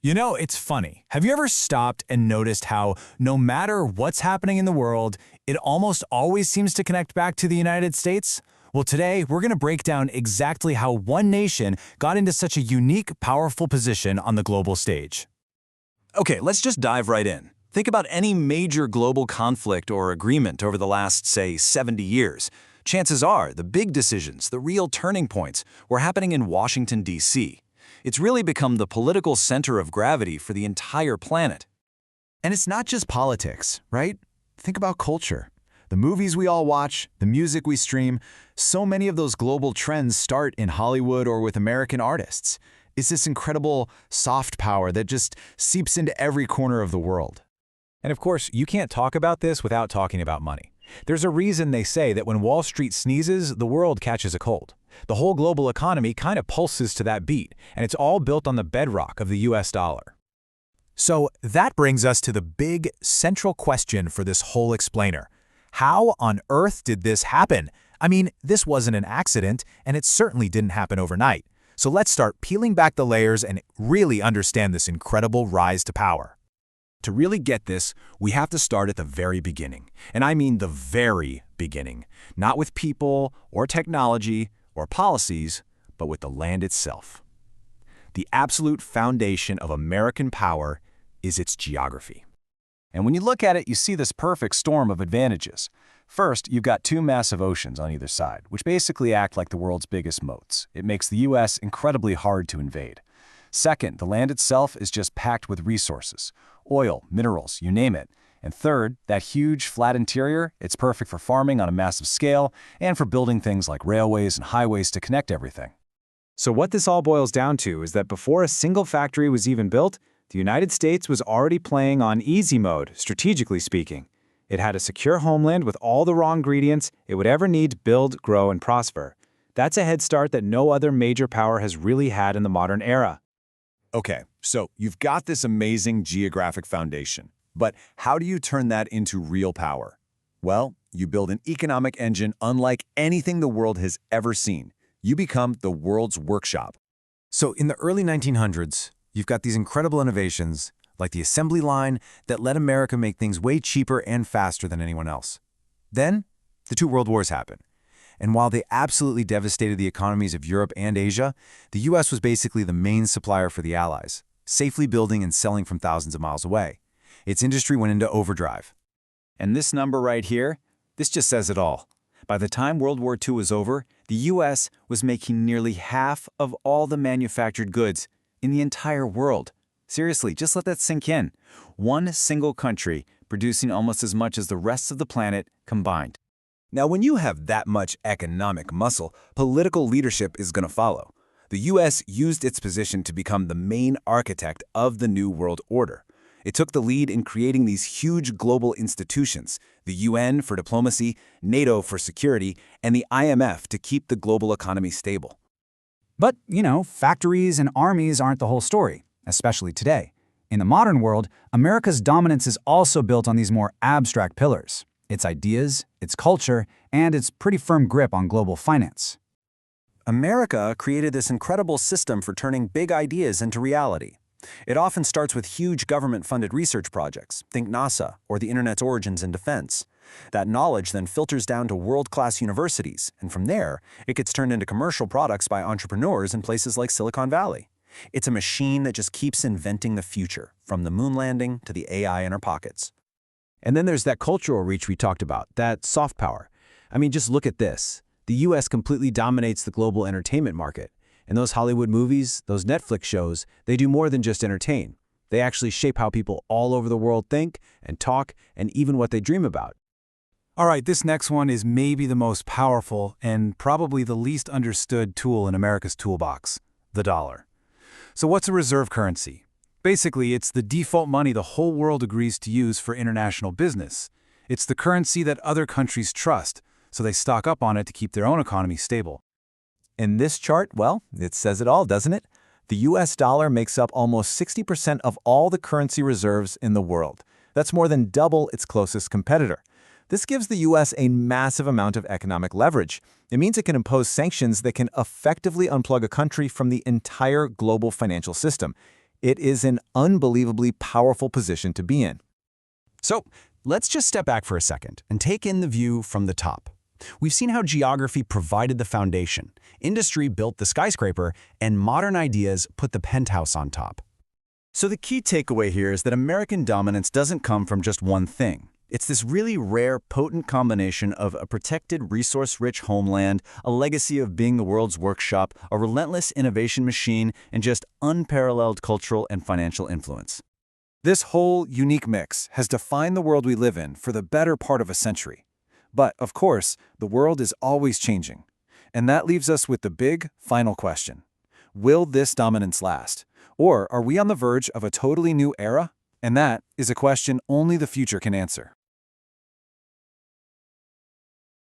You know, it's funny. Have you ever stopped and noticed how no matter what's happening in the world, it almost always seems to connect back to the United States? Well, today we're going to break down exactly how one nation got into such a unique, powerful position on the global stage. Okay, let's just dive right in. Think about any major global conflict or agreement over the last, say, 70 years. Chances are the big decisions, the real turning points, were happening in Washington, D.C. It's really become the political center of gravity for the entire planet. And it's not just politics, right? Think about culture. The movies we all watch, the music we stream, so many of those global trends start in Hollywood or with American artists. It's this incredible soft power that just seeps into every corner of the world. And of course, you can't talk about this without talking about money. There's a reason they say that when Wall Street sneezes, the world catches a cold. The whole global economy kind of pulses to that beat, and it's all built on the bedrock of the US dollar. So that brings us to the big, central question for this whole explainer. How on earth did this happen? I mean, this wasn't an accident, and it certainly didn't happen overnight. So let's start peeling back the layers and really understand this incredible rise to power. To really get this, we have to start at the very beginning. And I mean the very beginning. Not with people or technology or policies, but with the land itself. The absolute foundation of American power is its geography. And when you look at it, you see this perfect storm of advantages. First, you've got two massive oceans on either side, which basically act like the world's biggest moats. It makes the U.S. incredibly hard to invade. Second, the land itself is just packed with resources. Oil, minerals, you name it. And third, that huge, flat interior, it's perfect for farming on a massive scale and for building things like railways and highways to connect everything. So what this all boils down to is that before a single factory was even built, the United States was already playing on easy mode, strategically speaking. It had a secure homeland with all the raw ingredients it would ever need to build, grow, and prosper. That's a head start that no other major power has really had in the modern era. Okay, so you've got this amazing geographic foundation, but how do you turn that into real power? Well, you build an economic engine unlike anything the world has ever seen. You become the world's workshop. So in the early 1900s, you've got these incredible innovations, like the assembly line, that let America make things way cheaper and faster than anyone else. Then, the two world wars happen. And while they absolutely devastated the economies of Europe and Asia, the U.S. was basically the main supplier for the Allies, safely building and selling from thousands of miles away. Its industry went into overdrive. And this number right here, this just says it all. By the time World War II was over, the U.S. was making nearly half of all the manufactured goods in the entire world. Seriously, just let that sink in. One single country producing almost as much as the rest of the planet combined. Now, when you have that much economic muscle, political leadership is going to follow. The U.S. used its position to become the main architect of the New World Order. It took the lead in creating these huge global institutions, the UN for diplomacy, NATO for security, and the IMF to keep the global economy stable. But, factories and armies aren't the whole story, especially today. In the modern world, America's dominance is also built on these more abstract pillars: its ideas, its culture, and its pretty firm grip on global finance. America created this incredible system for turning big ideas into reality. It often starts with huge government-funded research projects, think NASA or the Internet's origins in defense. That knowledge then filters down to world-class universities, and from there, it gets turned into commercial products by entrepreneurs in places like Silicon Valley. It's a machine that just keeps inventing the future, from the moon landing to the AI in our pockets. And then there's that cultural reach we talked about, that soft power. I mean, just look at this. The U.S. completely dominates the global entertainment market. And those Hollywood movies, those Netflix shows, they do more than just entertain. They actually shape how people all over the world think and talk and even what they dream about. All right, this next one is maybe the most powerful and probably the least understood tool in America's toolbox: the dollar. So what's a reserve currency? Basically, it's the default money the whole world agrees to use for international business. It's the currency that other countries trust, so they stock up on it to keep their own economy stable. In this chart, well, it says it all, doesn't it? The U.S. dollar makes up almost 60% of all the currency reserves in the world. That's more than double its closest competitor. This gives the U.S. a massive amount of economic leverage. It means it can impose sanctions that can effectively unplug a country from the entire global financial system. It is an unbelievably powerful position to be in. So, let's just step back for a second and take in the view from the top. We've seen how geography provided the foundation, industry built the skyscraper, and modern ideas put the penthouse on top. So the key takeaway here is that American dominance doesn't come from just one thing. It's this really rare, potent combination of a protected, resource-rich homeland, a legacy of being the world's workshop, a relentless innovation machine, and just unparalleled cultural and financial influence. This whole unique mix has defined the world we live in for the better part of a century. But, of course, the world is always changing. And that leaves us with the big, final question. Will this dominance last? Or are we on the verge of a totally new era? And that is a question only the future can answer.